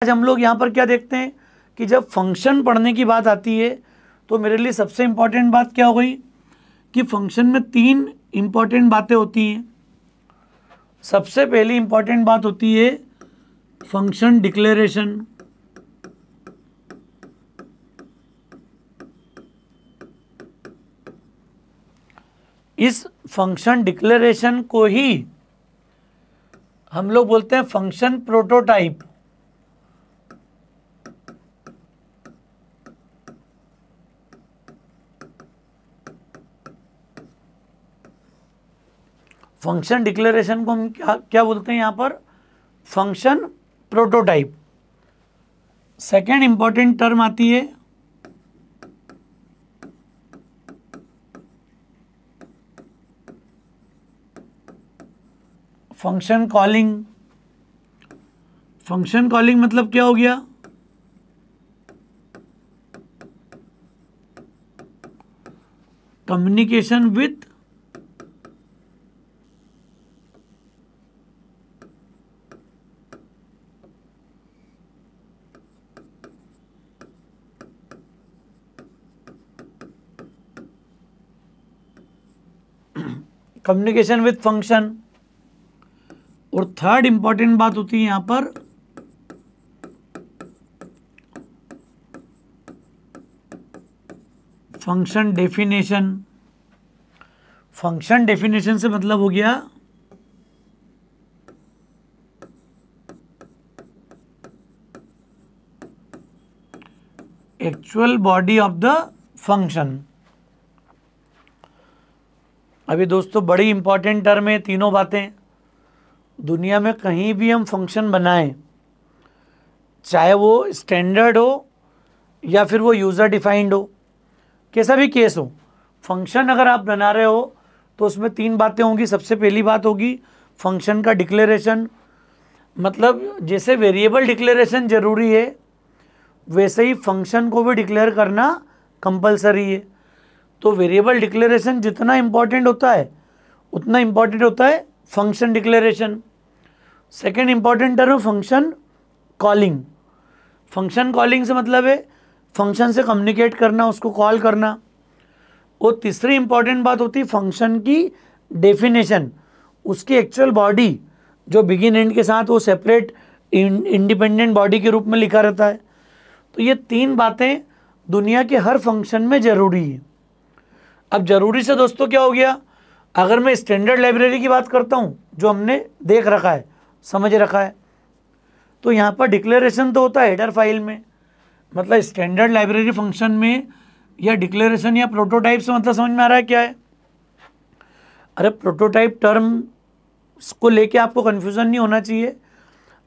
आज हम लोग यहाँ पर क्या देखते हैं कि जब फंक्शन पढ़ने की बात आती है तो मेरे लिए सबसे इम्पॉर्टेंट बात क्या हो गई कि फंक्शन में 3 इम्पॉर्टेंट बातें होती हैं। सबसे पहली इम्पॉर्टेंट बात होती है फंक्शन डिक्लेरेशन। इस फंक्शन डिक्लेरेशन को ही हम लोग बोलते हैं फंक्शन प्रोटोटाइप। फंक्शन डिक्लेरेशन को हम क्या बोलते हैं यहाँ पर, function prototype. Second important term आती है फंक्शन कॉलिंग। फंक्शन कॉलिंग मतलब क्या हो गया, कम्युनिकेशन विथ फंक्शन। और थर्ड इंपॉर्टेंट बात होती है यहां पर फंक्शन डेफिनेशन। फंक्शन डेफिनेशन से मतलब हो गया actual body of the function. अभी दोस्तों बड़ी इंपॉर्टेंट टर्म है तीनों बातें। दुनिया में कहीं भी हम फंक्शन बनाएं, चाहे वो स्टैंडर्ड हो या फिर वो यूज़र डिफाइंड हो, कैसा भी केस हो, फंक्शन अगर आप बना रहे हो तो उसमें 3 बातें होंगी। सबसे पहली बात होगी फंक्शन का डिक्लेरेशन। मतलब जैसे वेरिएबल डिक्लेरेशन ज़रूरी है वैसे ही फंक्शन को भी डिक्लेयर करना कंपलसरी है। तो वेरिएबल डिक्लेरेशन जितना इम्पॉर्टेंट होता है उतना इम्पॉर्टेंट होता है function declaration. Second important term function calling. Function calling से मतलब है फंक्शन से कम्युनिकेट करना, उसको कॉल करना। और तीसरी इंपॉर्टेंट बात होती है फंक्शन की डेफिनेशन, उसकी एक्चुअल बॉडी जो बिगिन एंड के साथ वो सेपरेट इंडिपेंडेंट बॉडी के रूप में लिखा रहता है। तो ये 3 बातें दुनिया के हर फंक्शन में ज़रूरी है। अब ज़रूरी से दोस्तों क्या हो गया, अगर मैं स्टैंडर्ड लाइब्रेरी की बात करता हूँ जो हमने देख रखा है, समझ रखा है, तो यहाँ पर डिक्लेरेशन तो होता है हेडर फाइल में। मतलब स्टैंडर्ड लाइब्रेरी फंक्शन में या डिक्लेरेशन या प्रोटोटाइप से मतलब समझ में आ रहा है क्या है। अरे प्रोटोटाइप टर्म को लेके आपको कन्फ्यूज़न नहीं होना चाहिए।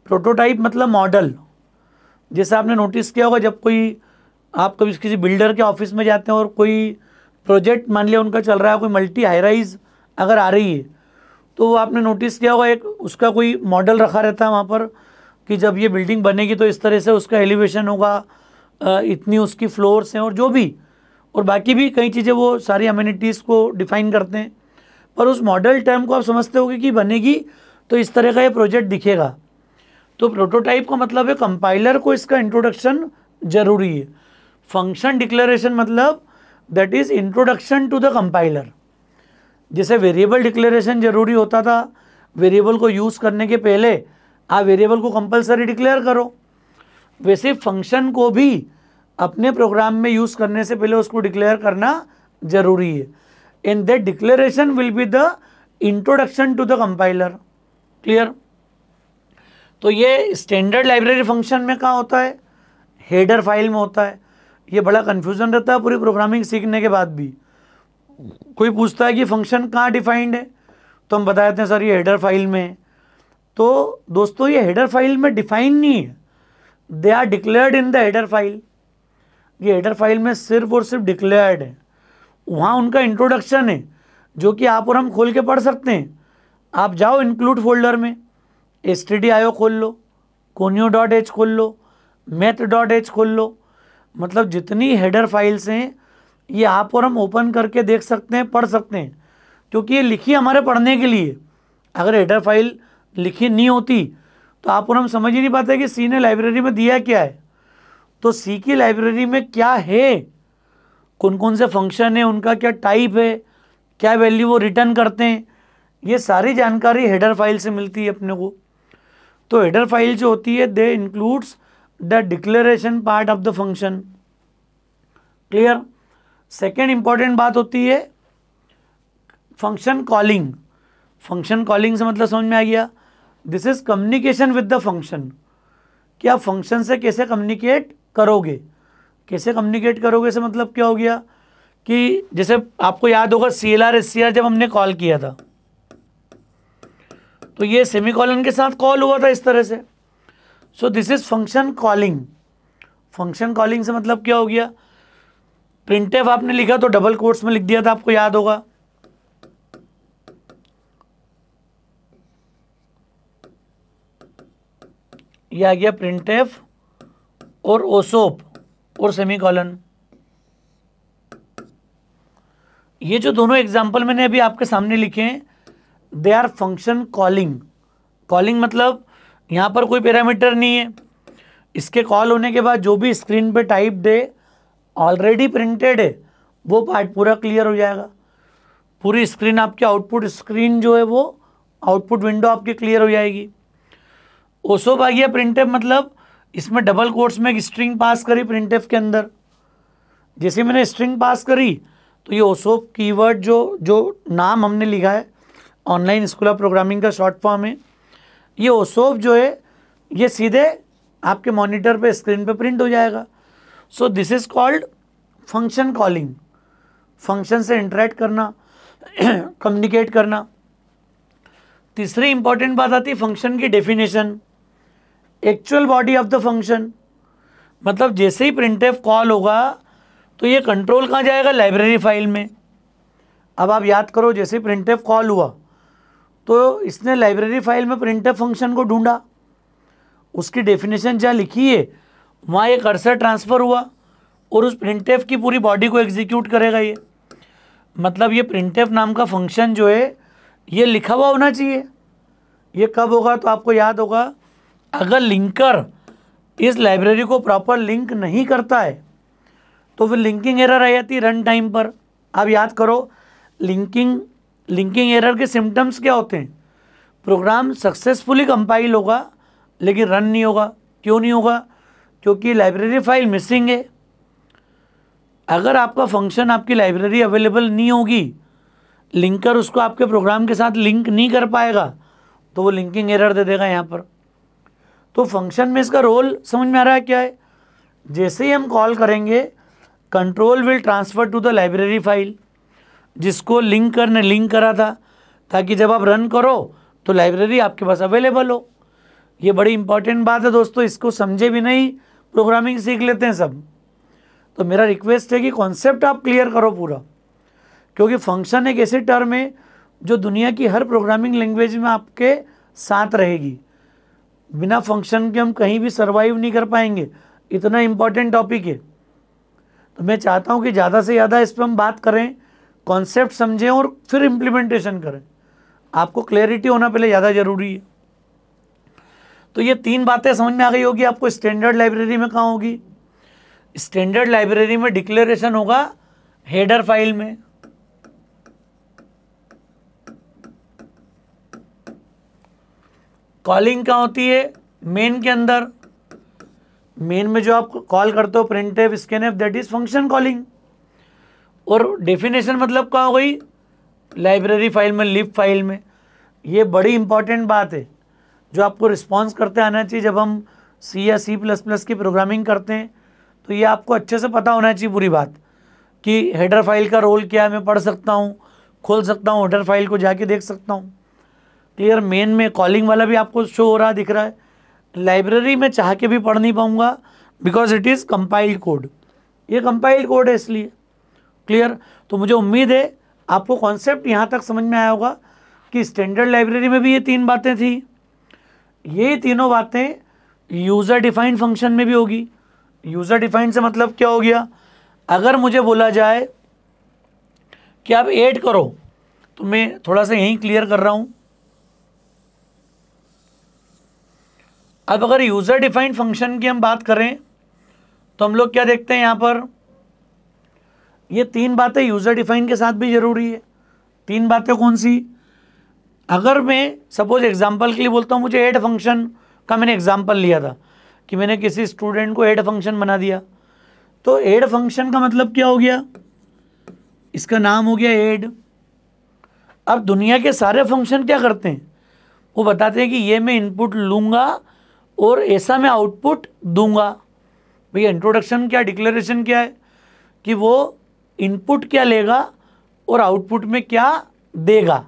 प्रोटोटाइप मतलब मॉडल। जैसे आपने नोटिस किया होगा जब कोई आप कभी किसी बिल्डर के ऑफिस में जाते हैं और कोई प्रोजेक्ट मान लिया उनका चल रहा है, कोई मल्टी हाई राइज अगर आ रही है तो आपने नोटिस किया होगा एक उसका कोई मॉडल रखा रहता है वहाँ पर कि जब ये बिल्डिंग बनेगी तो इस तरह से उसका एलिवेशन होगा, इतनी उसकी फ्लोर्स हैं और जो भी और बाकी भी कई चीज़ें वो सारी अम्यूनिटीज़ को डिफाइन करते हैं। पर उस मॉडल टर्म को आप समझते होगे कि बनेगी तो इस तरह का ये प्रोजेक्ट दिखेगा। तो प्रोटोटाइप का मतलब है कंपाइलर को इसका इंट्रोडक्शन ज़रूरी है। फंक्शन डिक्लेरेशन मतलब that is introduction to the compiler. जैसे वेरिएबल डिक्लेरेशन ज़रूरी होता था, वेरिएबल को यूज़ करने के पहले आप वेरिएबल को कंपलसरी डिक्लेयर करो, वैसे फंक्शन को भी अपने प्रोग्राम में यूज़ करने से पहले उसको डिक्लेयर करना ज़रूरी है। And that declaration will be the introduction to the compiler. Clear. तो ये स्टैंडर्ड लाइब्रेरी फंक्शन में कहाँ होता है, हेडर फाइल में होता है। ये बड़ा कन्फ्यूज़न रहता है पूरी प्रोग्रामिंग सीखने के बाद भी। कोई पूछता है कि फंक्शन कहाँ डिफाइंड है तो हम बता देते हैं सर ये हेडर फाइल में है। तो दोस्तों ये हेडर फाइल में डिफाइन नहीं है, they are declared in the header file. ये हेडर फाइल में सिर्फ और सिर्फ डिक्लेयर्ड है, वहाँ उनका इंट्रोडक्शन है जो कि आप और हम खोल के पढ़ सकते हैं। आप जाओ इंक्लूड फोल्डर में stdio खोल लो, conio.h खोल लो, math.h खोल लो। मतलब जितनी हेडर फाइल्स हैं ये आप और हम ओपन करके देख सकते हैं, पढ़ सकते हैं, क्योंकि ये लिखी हमारे पढ़ने के लिए। अगर हेडर फाइल लिखी नहीं होती तो आप और हम समझ ही नहीं पाते कि सी ने लाइब्रेरी में दिया क्या है। तो सी की लाइब्रेरी में क्या है, कौन कौन से फंक्शन है, उनका क्या टाइप है, क्या वैल्यू वो रिटर्न करते हैं, ये सारी जानकारी हेडर फाइल से मिलती है अपने को। तो हेडर फाइल जो होती है they includes the declaration part of the function. Clear. Second important बात होती है फंक्शन कॉलिंग। फंक्शन कॉलिंग से मतलब समझ में आ गया, this is communication with the function, कि आप फंक्शन से कैसे कम्युनिकेट करोगे। कैसे कम्युनिकेट करोगे से मतलब क्या हो गया कि जैसे आपको याद होगा CLR SCR जब हमने कॉल किया था तो ये सेमीकोलन के साथ कॉल हुआ था इस तरह से। So this is function calling. Function calling से मतलब क्या हो गया, प्रिंटफ आपने लिखा तो डबल कोट्स में लिख दिया था, आपको याद होगा। ये आ गया प्रिंटफ और ओसोप और सेमीकोलन। ये जो दोनों एग्जाम्पल मैंने अभी आपके सामने लिखे हैं they are function calling. Calling मतलब यहाँ पर कोई पैरामीटर नहीं है, इसके कॉल होने के बाद जो भी स्क्रीन पे टाइप दे ऑलरेडी प्रिंटेड है वो पार्ट पूरा क्लियर हो जाएगा। पूरी स्क्रीन आपकी आउटपुट स्क्रीन जो है वो आउटपुट विंडो आपकी क्लियर हो जाएगी। ओसोप आ गया प्रिंटफ, मतलब इसमें डबल कोट्स में एक स्ट्रिंग पास करी प्रिंटफ के अंदर। जैसे मैंने स्ट्रिंग पास करी तो ये ओसोप कीवर्ड जो नाम हमने लिखा है ऑनलाइन स्कूल ऑफ प्रोग्रामिंग का शॉर्ट फॉर्म है, ये ओसोप जो है ये सीधे आपके मॉनिटर पे स्क्रीन पे प्रिंट हो जाएगा। So this is called function calling. Function से इंटरेक्ट करना, कम्युनिकेट करना। तीसरी इंपॉर्टेंट बात आती है फंक्शन की definition, actual body of the function. मतलब जैसे ही प्रिंटफ कॉल होगा तो ये कंट्रोल कहाँ जाएगा, लाइब्रेरी फाइल में। अब आप याद करो, जैसे प्रिंटफ कॉल हुआ तो इसने लाइब्रेरी फाइल में प्रिंटफ फंक्शन को ढूंढा, उसकी डेफिनेशन जहाँ लिखी है वहाँ एक कर्सर ट्रांसफ़र हुआ और उस प्रिंटफ की पूरी बॉडी को एग्जीक्यूट करेगा ये। मतलब ये प्रिंटफ नाम का फंक्शन जो है ये लिखा हुआ होना चाहिए। ये कब होगा तो आपको याद होगा, अगर लिंकर इस लाइब्रेरी को प्रॉपर लिंक नहीं करता है तो फिर लिंकिंग एरर आ जाती है रन टाइम पर। आप याद करो लिंकिंग एरर के सिम्टम्स क्या होते हैं, प्रोग्राम सक्सेसफुली कंपाइल होगा लेकिन रन नहीं होगा। क्यों नहीं होगा, क्योंकि लाइब्रेरी फाइल मिसिंग है। अगर आपका फंक्शन आपकी लाइब्रेरी अवेलेबल नहीं होगी, लिंकर उसको आपके प्रोग्राम के साथ लिंक नहीं कर पाएगा तो वो लिंकिंग एरर दे देगा यहाँ पर। तो फंक्शन में इसका रोल समझ में आ रहा है क्या है, जैसे ही हम कॉल करेंगे control will transfer to the library file जिसको लिंकर ने लिंक करा था, ताकि जब आप रन करो तो लाइब्रेरी आपके पास अवेलेबल हो। ये बड़ी इंपॉर्टेंट बात है दोस्तों, इसको समझे भी नहीं प्रोग्रामिंग सीख लेते हैं सब। तो मेरा रिक्वेस्ट है कि कॉन्सेप्ट आप क्लियर करो पूरा, क्योंकि फंक्शन एक ऐसी टर्म है जो दुनिया की हर प्रोग्रामिंग लैंग्वेज में आपके साथ रहेगी। बिना फंक्शन के हम कहीं भी सर्वाइव नहीं कर पाएंगे, इतना इम्पॉर्टेंट टॉपिक है। तो मैं चाहता हूँ कि ज़्यादा से ज़्यादा इस पर हम बात करें, कॉन्सेप्ट समझें और फिर इम्प्लीमेंटेशन करें। आपको क्लैरिटी होना पहले ज़्यादा ज़रूरी है। तो ये तीन बातें समझ में आ गई होगी आपको। स्टैंडर्ड लाइब्रेरी में कहाँ होगी, स्टैंडर्ड लाइब्रेरी में डिक्लेरेशन होगा हेडर फाइल में। कॉलिंग कहाँ होती है, मेन के अंदर। मेन में जो आप कॉल करते हो printf scanf that is function calling. और डेफिनेशन मतलब कहाँ हो गई, लाइब्रेरी फाइल में, लिब फाइल में। ये बड़ी इंपॉर्टेंट बात है जो आपको रिस्पॉन्स करते आना चाहिए। जब हम C या C++ की प्रोग्रामिंग करते हैं तो ये आपको अच्छे से पता होना चाहिए पूरी बात कि हेडर फाइल का रोल क्या है। मैं पढ़ सकता हूँ, खोल सकता हूँ, हेडर फाइल को जाके देख सकता हूँ। क्लियर। मेन में कॉलिंग वाला भी आपको शो हो रहा दिख रहा है। लाइब्रेरी में चाह के भी पढ़ नहीं पाऊँगा because it is compiled code, ये कंपाइल्ड कोड है इसलिए। क्लियर। तो मुझे उम्मीद है आपको कॉन्सेप्ट यहाँ तक समझ में आया होगा कि स्टैंडर्ड लाइब्रेरी में भी ये तीन बातें थी, ये तीनों बातें यूज़र डिफाइंड फंक्शन में भी होगी। यूज़र डिफाइंड से मतलब क्या हो गया, अगर मुझे बोला जाए कि आप ऐड करो तो मैं थोड़ा सा यहीं क्लियर कर रहा हूँ। अब अगर यूज़र डिफाइंड फंक्शन की हम बात करें तो हम लोग क्या देखते हैं यहाँ पर, ये 3 बातें यूज़र डिफाइन के साथ भी ज़रूरी है। 3 बातें कौन सी? अगर मैं सपोज एग्जांपल के लिए बोलता हूँ, मुझे ऐड फंक्शन का मैंने एग्जांपल लिया था कि मैंने किसी स्टूडेंट को ऐड फंक्शन बना दिया, तो ऐड फंक्शन का मतलब क्या हो गया, इसका नाम हो गया ऐड। अब दुनिया के सारे फंक्शन क्या करते हैं, वो बताते हैं कि ये मैं इनपुट लूँगा और ऐसा मैं आउटपुट दूंगा। भैया इंट्रोडक्शन क्या, डिक्लेरेशन क्या है कि वो इनपुट क्या लेगा और आउटपुट में क्या देगा।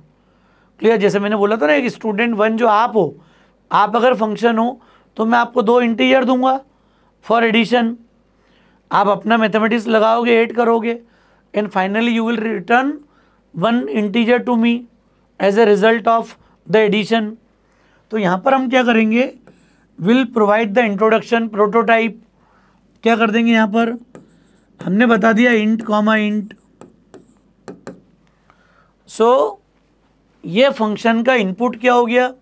क्लियर? जैसे मैंने बोला था ना, एक स्टूडेंट 1 जो आप हो, आप अगर फंक्शन हो तो मैं आपको 2 इंटीजर दूंगा फॉर एडिशन, आप अपना मैथमेटिक्स लगाओगे, ऐड करोगे, and finally you will return 1 integer to me as a result of the addition. तो यहाँ पर हम क्या करेंगे, will provide the introduction prototype. क्या कर देंगे यहाँ पर, हमने बता दिया इंट कॉमा इंट। सो ये फंक्शन का इनपुट क्या हो गया,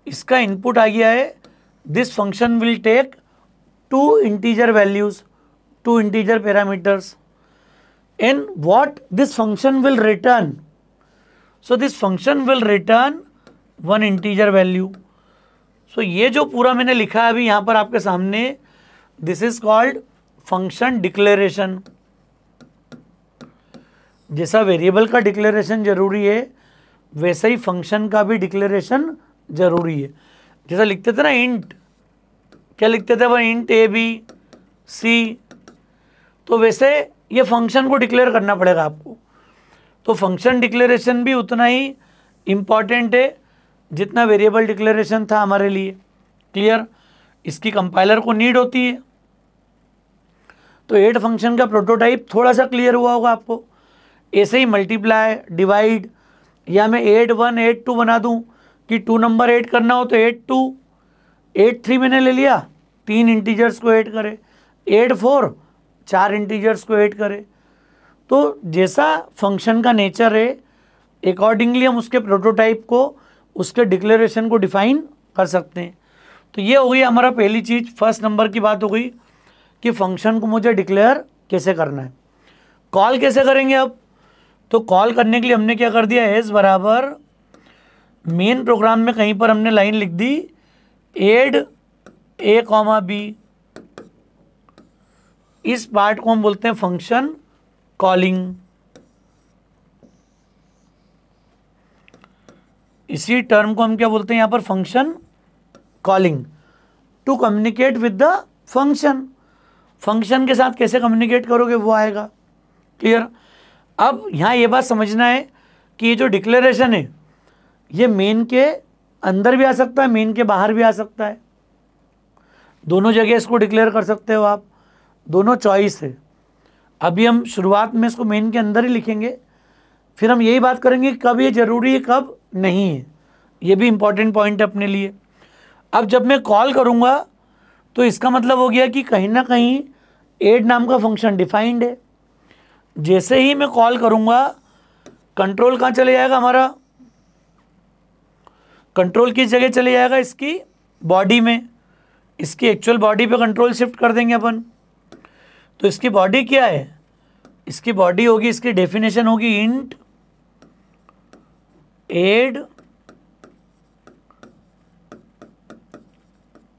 इसका इनपुट आ गया है this function will take 2 integer values, 2 integer parameters, and what this function will return, so this function will return 1 integer value. So ये जो पूरा मैंने लिखा है अभी यहाँ पर आपके सामने, this is called function declaration. जैसा वेरिएबल का डिक्लेरेशन जरूरी है, वैसे ही फंक्शन का भी डिक्लेरेशन जरूरी है। जैसा लिखते थे ना इंट, क्या लिखते थे वह, इंट ए बी सी, तो वैसे ये फंक्शन को डिक्लेयर करना पड़ेगा आपको। तो फंक्शन डिक्लेरेशन भी उतना ही इम्पॉर्टेंट है जितना वेरिएबल डिक्लेरेशन था हमारे लिए। क्लियर? इसकी कंपाइलर को नीड होती है। तो ऐड फंक्शन का प्रोटोटाइप थोड़ा सा क्लियर हुआ होगा आपको। ऐसे ही मल्टीप्लाई, डिवाइड, या मैं ऐड 1 ऐड 2 बना दूं कि 2 नंबर ऐड करना हो तो ऐड 2, ऐड 3 मैंने ले लिया, 3 इंटीजर्स को ऐड करे, ऐड 4 4 इंटीजर्स को ऐड करे। तो जैसा फंक्शन का नेचर है, अकॉर्डिंगली हम उसके प्रोटोटाइप को, उसके डिक्लेरेशन को डिफाइन कर सकते हैं। तो ये हो गई हमारा पहली चीज़, फर्स्ट नंबर की बात हो गई कि फंक्शन को मुझे डिक्लेयर कैसे करना है। कॉल कैसे करेंगे अब, तो कॉल करने के लिए हमने क्या कर दिया, एज बराबर मेन प्रोग्राम में कहीं पर हमने लाइन लिख दी ऐड ए कॉमा बी। इस पार्ट को हम बोलते हैं फंक्शन कॉलिंग। इसी टर्म को हम क्या बोलते हैं यहाँ पर, function calling, to communicate with the function. Function के साथ कैसे कम्युनिकेट करोगे वो आएगा। क्लियर? अब यहाँ ये बात समझना है कि ये जो डिक्लेरेशन है ये मेन के अंदर भी आ सकता है, मेन के बाहर भी आ सकता है, दोनों जगह इसको डिक्लेयर कर सकते हो आप, दोनों चॉइस है। अभी हम शुरुआत में इसको मेन के अंदर ही लिखेंगे, फिर हम यही बात करेंगे कब ये ज़रूरी है कब नहीं है, ये भी इम्पॉर्टेंट पॉइंट है अपने लिए। अब जब मैं कॉल करूँगा तो इसका मतलब हो गया कि कहीं ना कहीं ऐड नाम का फंक्शन डिफाइंड है। जैसे ही मैं कॉल करूँगा, कंट्रोल कहाँ चले जाएगा हमारा, कंट्रोल किस जगह चले जाएगा, इसकी बॉडी में, इसकी एक्चुअल बॉडी पे कंट्रोल शिफ्ट कर देंगे अपन। तो इसकी बॉडी क्या है, इसकी बॉडी होगी, इसकी डेफिनेशन होगी int add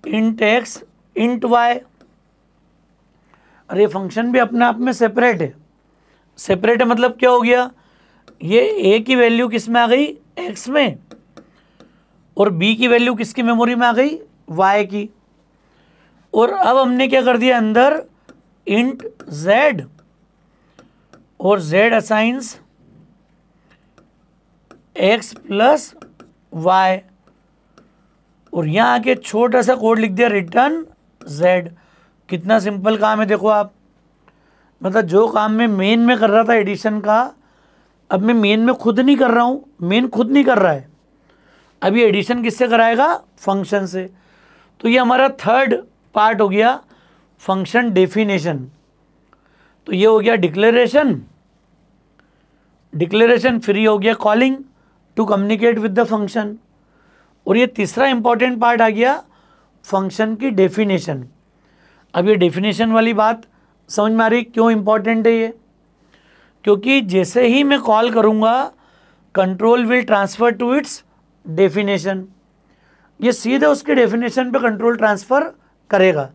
int x int y. अरे फंक्शन भी अपने आप में सेपरेट है। सेपरेट है मतलब क्या हो गया, ये ए की वैल्यू किस में आ गई, एक्स में, और बी की वैल्यू किसकी मेमोरी में आ गई, वाई की। और अब हमने क्या कर दिया अंदर, इंट जेड, और z assigns x plus y, और यहाँ आके छोटा सा कोड लिख दिया रिटर्न जेड। कितना सिंपल काम है देखो आप, मतलब जो काम मैं मेन में कर रहा था एडिशन का, अब मैं मेन में खुद नहीं कर रहा हूँ, मेन खुद नहीं कर रहा है, अब ये एडिशन किससे कराएगा, फंक्शन से। तो ये हमारा थर्ड पार्ट हो गया फंक्शन डेफिनेशन। तो ये हो गया डिक्लेरेशन, डिक्लेरेशन फ्री हो गया calling to communicate with the function. और ये तीसरा इंपॉर्टेंट पार्ट आ गया फंक्शन की डेफिनेशन। अब ये डेफिनेशन वाली बात समझ में आ रही क्यों इम्पॉर्टेंट है ये? क्योंकि जैसे ही मैं कॉल करूँगा control will transfer to its definition, ये सीधे उसके डेफिनेशन पे कंट्रोल ट्रांसफ़र करेगा।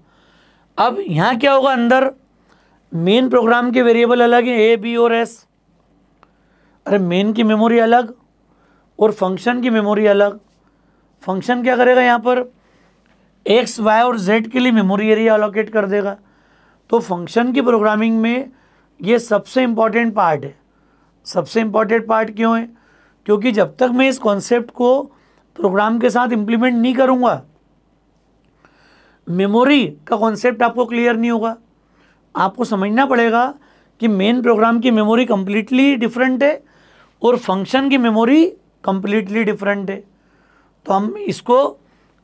अब यहाँ क्या होगा, अंदर मेन प्रोग्राम के वेरिएबल अलग हैं, ए बी और एस। अरे मेन की मेमोरी अलग और फंक्शन की मेमोरी अलग। फंक्शन क्या करेगा, यहाँ पर एक्स वाई और जेड के लिए मेमोरी एरिया अलोकेट कर देगा। तो फंक्शन की प्रोग्रामिंग में ये सबसे इम्पॉर्टेंट पार्ट है। सबसे इम्पॉर्टेंट पार्ट क्यों है? क्योंकि जब तक मैं इस कॉन्सेप्ट को प्रोग्राम के साथ इम्प्लीमेंट नहीं करूँगा, मेमोरी का कॉन्सेप्ट आपको क्लियर नहीं होगा। आपको समझना पड़ेगा कि मेन प्रोग्राम की मेमोरी कम्प्लीटली डिफरेंट है और फंक्शन की मेमोरी कम्प्लीटली डिफरेंट है। तो हम इसको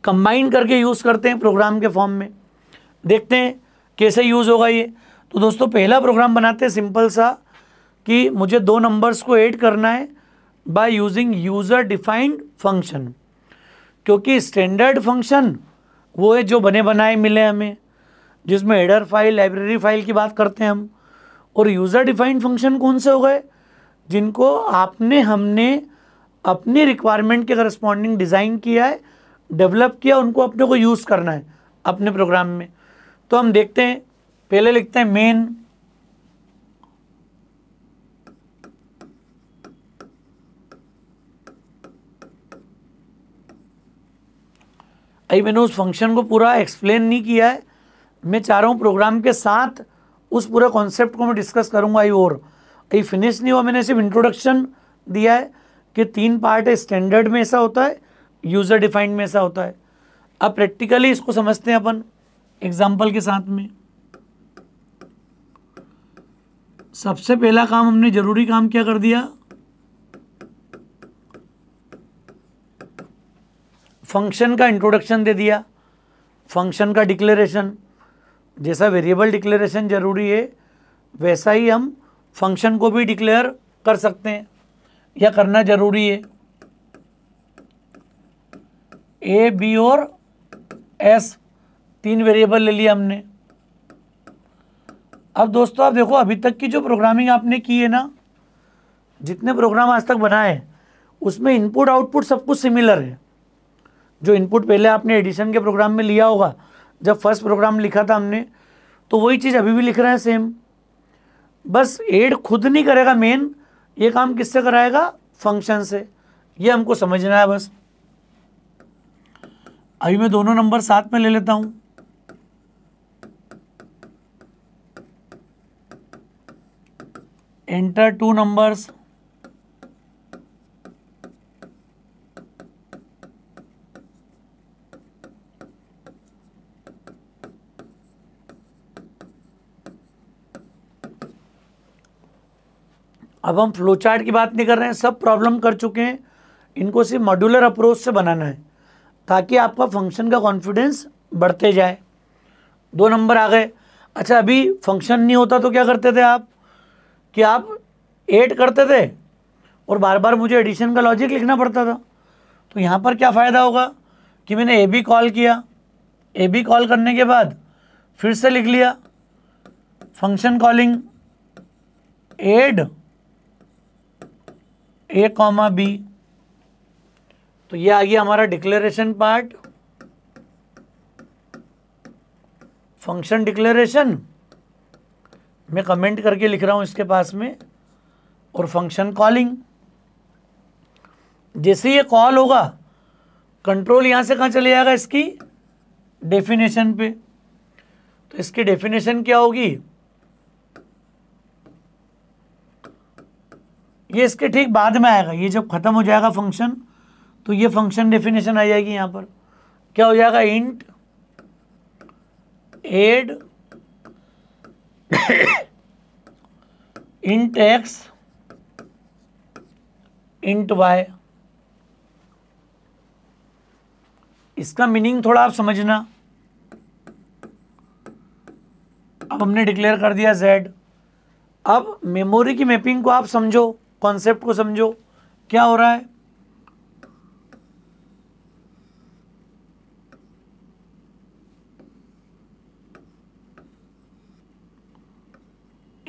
कंबाइन करके यूज़ करते हैं प्रोग्राम के फॉर्म में। देखते हैं कैसे यूज़ होगा ये। तो दोस्तों पहला प्रोग्राम बनाते हैं सिंपल सा कि मुझे दो नंबर्स को ऐड करना है by using user defined function. क्योंकि स्टैंडर्ड फंक्शन वो है जो बने बनाए मिले हमें, जिसमें हेडर फाइल लाइब्रेरी फाइल की बात करते हैं हम। और यूज़र डिफाइंड फंक्शन कौन से हो गए? जिनको हमने अपनी रिक्वायरमेंट के करस्पॉन्डिंग डिज़ाइन किया है, डेवलप किया, उनको अपने को यूज़ करना है अपने प्रोग्राम में। तो हम देखते हैं, पहले लिखते हैं मेन, अभी मैंने उस फंक्शन को पूरा एक्सप्लेन नहीं किया है, मैं चाह रहा हूँ प्रोग्राम के साथ उस पूरे कॉन्सेप्ट को मैं डिस्कस करूँगा। अभी फिनिश नहीं हुआ, मैंने सिर्फ इंट्रोडक्शन दिया है कि 3 पार्ट है, स्टैंडर्ड में ऐसा होता है, यूज़र डिफाइंड में ऐसा होता है। अब प्रैक्टिकली इसको समझते हैं अपन एग्जाम्पल के साथ में। सबसे पहला काम हमने जरूरी काम क्या कर दिया, फंक्शन का इंट्रोडक्शन दे दिया, फंक्शन का डिक्लेरेशन। जैसा वेरिएबल डिक्लेरेशन जरूरी है वैसा ही हम फंक्शन को भी डिक्लेयर कर सकते हैं या करना जरूरी है। ए बी और एस 3 वेरिएबल ले लिया हमने। अब दोस्तों आप देखो, अभी तक की जो प्रोग्रामिंग आपने की है ना, जितने प्रोग्राम आज तक बनाए हैं उसमें इनपुट आउटपुट सब कुछ सिमिलर है। जो इनपुट पहले आपने एडिशन के प्रोग्राम में लिया होगा, जब फर्स्ट प्रोग्राम लिखा था हमने, तो वही चीज़ अभी भी लिख रहे हैं सेम। बस ऐड खुद नहीं करेगा मेन, ये काम किससे कराएगा, फंक्शन से। ये हमको समझना है बस। अभी मैं दोनों नंबर साथ में ले लेता हूँ। एंटर 2 नंबर्स, अब हम फ्लो चार्ट की बात नहीं कर रहे हैं, सब प्रॉब्लम कर चुके हैं। इनको सिर्फ मॉड्यूलर अप्रोच से बनाना है ताकि आपका फंक्शन का कॉन्फिडेंस बढ़ते जाए। 2 नंबर आ गए। अच्छा, अभी फंक्शन नहीं होता तो क्या करते थे आप, कि आप ऐड करते थे और बार बार मुझे एडिशन का लॉजिक लिखना पड़ता था। तो यहाँ पर क्या फ़ायदा होगा कि मैंने ए बी कॉल किया, ए बी कॉल करने के बाद फिर से लिख लिया function calling add a comma b. तो ये आ गया हमारा डिक्लेरेशन पार्ट, फंक्शन डिक्लेरेशन मैं कमेंट करके लिख रहा हूँ इसके पास में, और फंक्शन कॉलिंग। जैसे ये कॉल होगा कंट्रोल यहाँ से कहाँ चले जाएगा, इसकी डेफिनेशन पे। तो इसकी डेफिनेशन क्या होगी, ये इसके ठीक बाद में आएगा। ये जब खत्म हो जाएगा फंक्शन तो ये फंक्शन डेफिनेशन आ जाएगी। यहाँ पर क्या हो जाएगा, int add int x int y. इसका मीनिंग थोड़ा आप समझना। अब हमने डिक्लेयर कर दिया z। अब मेमोरी की मैपिंग को आप समझो, कॉन्सेप्ट को समझो क्या हो रहा है।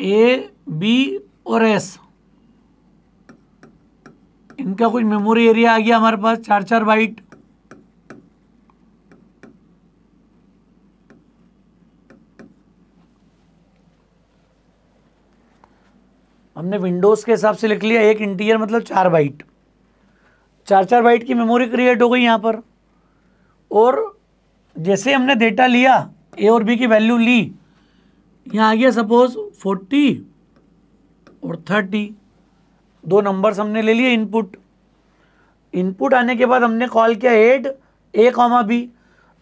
ए बी और एस, इनका कुछ मेमोरी एरिया आ गया हमारे पास 4 बाइट। हमने विंडोज़ के हिसाब से लिख लिया, एक इंटीजर मतलब 4 बाइट, 4 बाइट की मेमोरी क्रिएट हो गई यहाँ पर। और जैसे हमने डेटा लिया, ए और बी की वैल्यू ली, यहाँ आ गया सपोज 40 और 30, 2 नंबर्स हमने ले लिए इनपुट। इनपुट आने के बाद हमने कॉल किया ऐड ए कॉमा बी।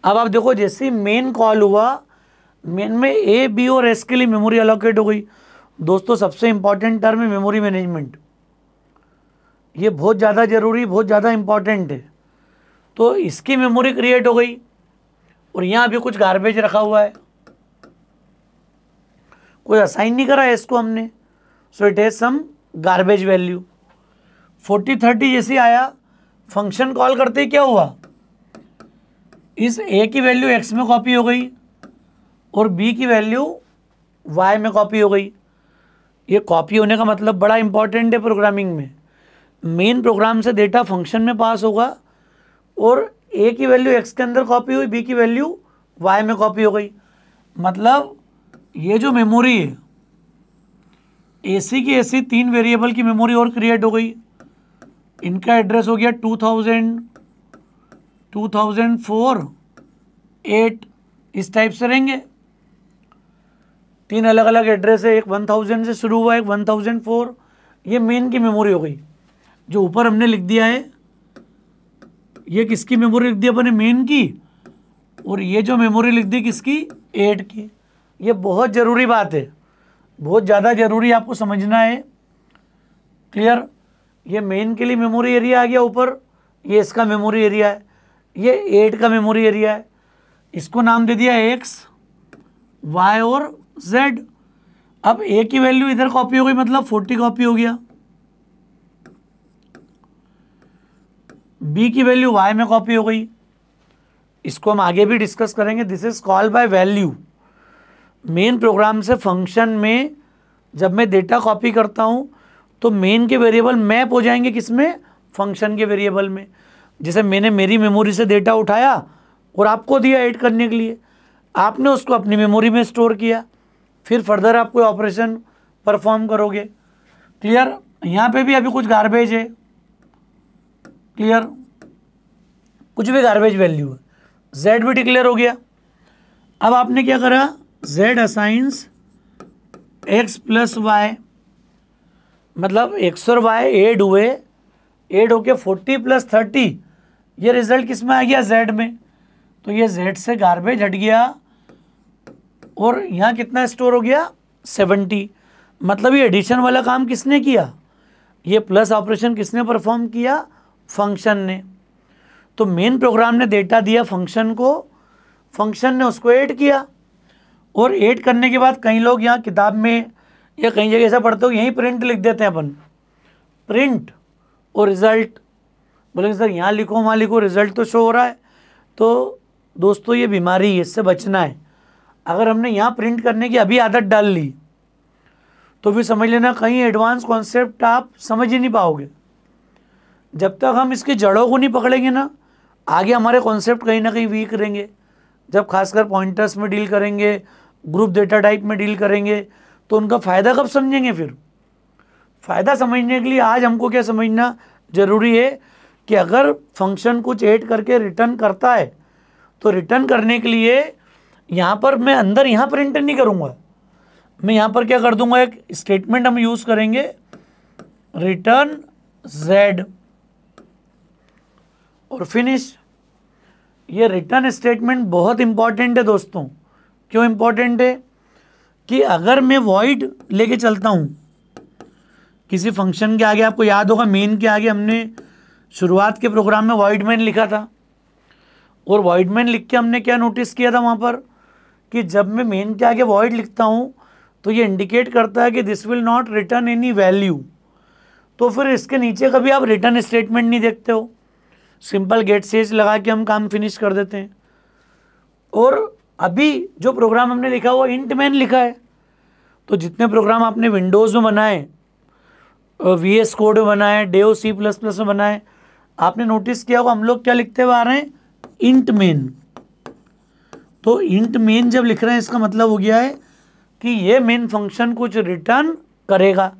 अब आप देखो जैसे ही मेन कॉल हुआ, मेन में ए बी और एस के लिए मेमोरी अलोकेट हो गई। दोस्तों सबसे इंपॉर्टेंट टर्म है मेमोरी मैनेजमेंट, ये बहुत ज़्यादा ज़रूरी, बहुत ज़्यादा इंपॉर्टेंट है। तो इसकी मेमोरी क्रिएट हो गई और यहाँ भी कुछ गार्बेज रखा हुआ है, कोई असाइन नहीं करा है इसको हमने, so it has some garbage value. 40 30 जैसे आया, फंक्शन कॉल करते ही क्या हुआ, इस ए की वैल्यू एक्स में कॉपी हो गई और बी की वैल्यू वाई में कॉपी हो गई। ये कॉपी होने का मतलब बड़ा इंपॉर्टेंट है प्रोग्रामिंग में। मेन प्रोग्राम से डेटा फंक्शन में पास होगा और ए की वैल्यू एक्स के अंदर कॉपी हुई, बी की वैल्यू वाई में कॉपी हो गई। मतलब ये जो मेमोरी है, एसी की ऐसी 3 वेरिएबल की मेमोरी और क्रिएट हो गई। इनका एड्रेस हो गया 2000, 2004, 8, इस टाइप से रहेंगे। 3 अलग अलग एड्रेस है, एक 1000 से शुरू हुआ, एक 1004। ये मेन की मेमोरी हो गई। जो ऊपर हमने लिख दिया है, ये किसकी मेमोरी लिख दी अपने, मेन की, और ये जो मेमोरी लिख दी किसकी, 8 की। ये बहुत ज़रूरी बात है, बहुत ज़्यादा ज़रूरी आपको समझना है। क्लियर? ये मेन के लिए मेमोरी एरिया आ गया ऊपर, ये इसका मेमोरी एरिया है, ये 8 का मेमोरी एरिया है। इसको नाम दे दिया x, y और z। अब a की वैल्यू इधर कॉपी हो गई, मतलब 40 कॉपी हो गया। b की वैल्यू y में कॉपी हो गई। इसको हम आगे भी डिस्कस करेंगे। This is called by value. Main program से फंक्शन में जब मैं डेटा कॉपी करता हूँ तो मेन के वेरिएबल मैप हो जाएंगे किसमें, फंक्शन के वेरिएबल में। जैसे मैंने मेरी मेमोरी से डेटा उठाया और आपको दिया ऐड करने के लिए, आपने उसको अपनी मेमोरी में स्टोर किया, फिर फर्दर आप कोई ऑपरेशन परफॉर्म करोगे। क्लियर? यहाँ पे भी अभी कुछ गार्बेज है। क्लियर? कुछ भी गार्बेज वैल्यू है। z भी डिक्लेयर हो गया। अब आपने क्या करा, z assigns x plus y, मतलब x और y ऐड हुए, ऐड होके 40 प्लस 30, ये रिजल्ट किस में आ गया, z में। तो ये z से गार्बेज हट गया और यहाँ कितना स्टोर हो गया, 70। मतलब ये एडिशन वाला काम किसने किया, ये प्लस ऑपरेशन किसने परफॉर्म किया, फंक्शन ने। तो मेन प्रोग्राम ने डेटा दिया फंक्शन को, फंक्शन ने उसको ऐड किया, और ऐड करने के बाद कई लोग यहाँ किताब में या कई जगह ऐसा पढ़ते हो, यहीं प्रिंट लिख देते हैं अपन, प्रिंट और रिज़ल्ट। बोलेंगे सर यहाँ लिखो वहाँ लिखो, रिज़ल्ट तो शो हो रहा है। तो दोस्तों ये बीमारी है, इससे बचना है। अगर हमने यहाँ प्रिंट करने की अभी आदत डाल ली तो फिर समझ लेना कहीं एडवांस कॉन्सेप्ट आप समझ ही नहीं पाओगे। जब तक हम इसकी जड़ों को नहीं पकड़ेंगे ना, आगे हमारे कॉन्सेप्ट कहीं ना कहीं वीक रहेंगे। जब खासकर पॉइंटर्स में डील करेंगे, ग्रुप डेटा टाइप में डील करेंगे, तो उनका फ़ायदा कब समझेंगे। फिर फ़ायदा समझने के लिए आज हमको क्या समझना ज़रूरी है कि अगर फंक्शन कुछ ऐड करके रिटर्न करता है तो रिटर्न करने के लिए यहाँ पर मैं अंदर यहाँ प्रिंट नहीं करूँगा, मैं यहाँ पर क्या कर दूंगा, एक स्टेटमेंट हम यूज़ करेंगे, रिटर्न z और फिनिश। ये रिटर्न स्टेटमेंट बहुत इंपॉर्टेंट है दोस्तों। क्यों इंपॉर्टेंट है कि अगर मैं वॉइड लेके चलता हूँ किसी फंक्शन के आगे, आपको याद होगा मेन के आगे हमने शुरुआत के प्रोग्राम में वॉइड मैन लिखा था, और वॉइड मैन लिख के हमने क्या नोटिस किया था वहाँ पर कि जब मैं मेन के आगे वॉइड लिखता हूँ तो ये इंडिकेट करता है कि this will not return any value. तो फिर इसके नीचे कभी आप रिटर्न स्टेटमेंट नहीं देखते हो, सिंपल गेट सेज लगा के हम काम फिनिश कर देते हैं। और अभी जो प्रोग्राम हमने लिखा हुआ इंट मैन लिखा है, तो जितने प्रोग्राम आपने विंडोज़ में बनाए, VS कोड में बनाए, डेव C++ में बनाए, आपने नोटिस किया होगा हम लोग क्या लिखते हुए आ रहे हैं, इंट मेन। तो इंट मेन जब लिख रहे हैं इसका मतलब हो गया है कि ये मेन फंक्शन कुछ रिटर्न करेगा।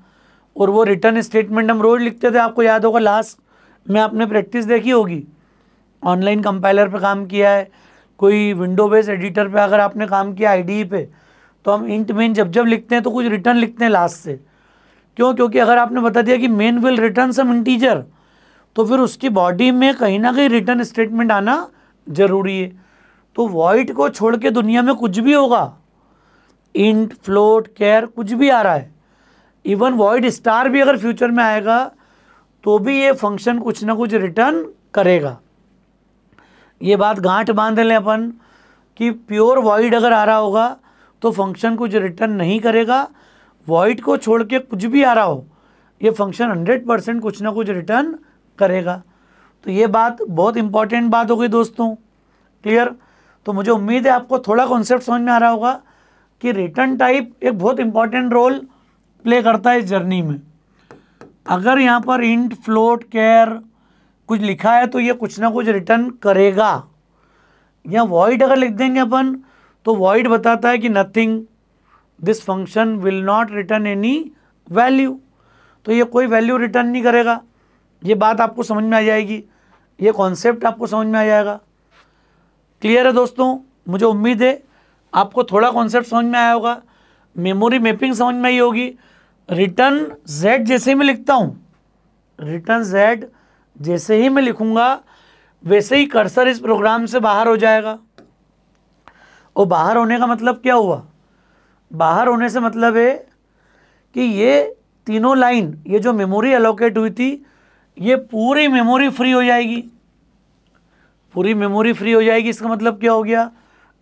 और वो रिटर्न स्टेटमेंट हम रोज लिखते थे, आपको याद होगा लास्ट में आपने प्रैक्टिस देखी होगी, ऑनलाइन कंपाइलर पे काम किया है, कोई विंडो बेस एडिटर पे अगर आपने काम किया IDE पे, तो हम इंट मेन जब जब लिखते हैं तो कुछ रिटर्न लिखते हैं लास्ट से। क्यों? क्योंकि अगर आपने बता दिया कि main will return some integer, तो फिर उसकी बॉडी में कहीं ना कहीं रिटर्न स्टेटमेंट आना जरूरी है। तो वॉइड को छोड़ के दुनिया में कुछ भी होगा, इंट, फ्लोट, कैर, कुछ भी आ रहा है, इवन वॉइड स्टार भी अगर फ्यूचर में आएगा तो भी ये फंक्शन कुछ ना कुछ रिटर्न करेगा। ये बात गांठ बांध लें अपन कि प्योर वॉइड अगर आ रहा होगा तो फंक्शन कुछ रिटर्न नहीं करेगा, वॉइड को छोड़ के कुछ भी आ रहा हो ये फंक्शन 100% कुछ ना कुछ रिटर्न करेगा। तो ये बात बहुत इंपॉर्टेंट बात हो गई दोस्तों, क्लियर? तो मुझे उम्मीद है आपको थोड़ा कॉन्सेप्ट समझ में आ रहा होगा कि रिटर्न टाइप एक बहुत इंपॉर्टेंट रोल प्ले करता है इस जर्नी में। अगर यहाँ पर इंट, फ्लोट, कैर कुछ लिखा है तो ये कुछ ना कुछ रिटर्न करेगा। या वॉइड अगर लिख देंगे अपन तो वॉइड बताता है कि nothing, this function will not return any value, तो ये कोई वैल्यू रिटर्न नहीं करेगा। ये बात आपको समझ में आ जाएगी, ये कॉन्सेप्ट आपको समझ में आ जाएगा। क्लियर है दोस्तों? मुझे उम्मीद है आपको थोड़ा कॉन्सेप्ट समझ में आया होगा, मेमोरी मैपिंग समझ में आई होगी। रिटर्न Z जैसे ही मैं लिखता हूँ, रिटर्न Z जैसे ही मैं लिखूंगा वैसे ही कर्सर इस प्रोग्राम से बाहर हो जाएगा। और बाहर होने का मतलब क्या हुआ? बाहर होने से मतलब है कि ये तीनों लाइन, ये जो मेमोरी एलोकेट हुई थी, ये पूरी मेमोरी फ्री हो जाएगी, पूरी मेमोरी फ्री हो जाएगी। इसका मतलब क्या हो गया?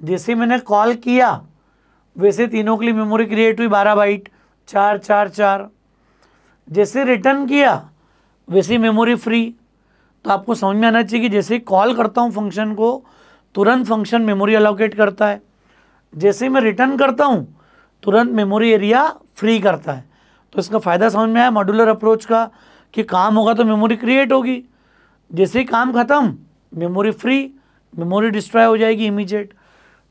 जैसे मैंने कॉल किया वैसे तीनों के लिए मेमोरी क्रिएट हुई 12 बाइट, 4 4 4। जैसे रिटर्न किया वैसे ही मेमोरी फ्री। तो आपको समझ में आना चाहिए कि जैसे ही कॉल करता हूँ फंक्शन को, तुरंत फंक्शन मेमोरी अलोकेट करता है, जैसे ही मैं रिटर्न करता हूँ तुरंत मेमोरी एरिया फ्री करता है। तो इसका फ़ायदा समझ में आया मॉड्यूलर अप्रोच का, कि काम होगा तो मेमोरी क्रिएट होगी, जैसे ही काम ख़त्म मेमोरी फ्री, मेमोरी डिस्ट्रॉय हो जाएगी इमीडिएट।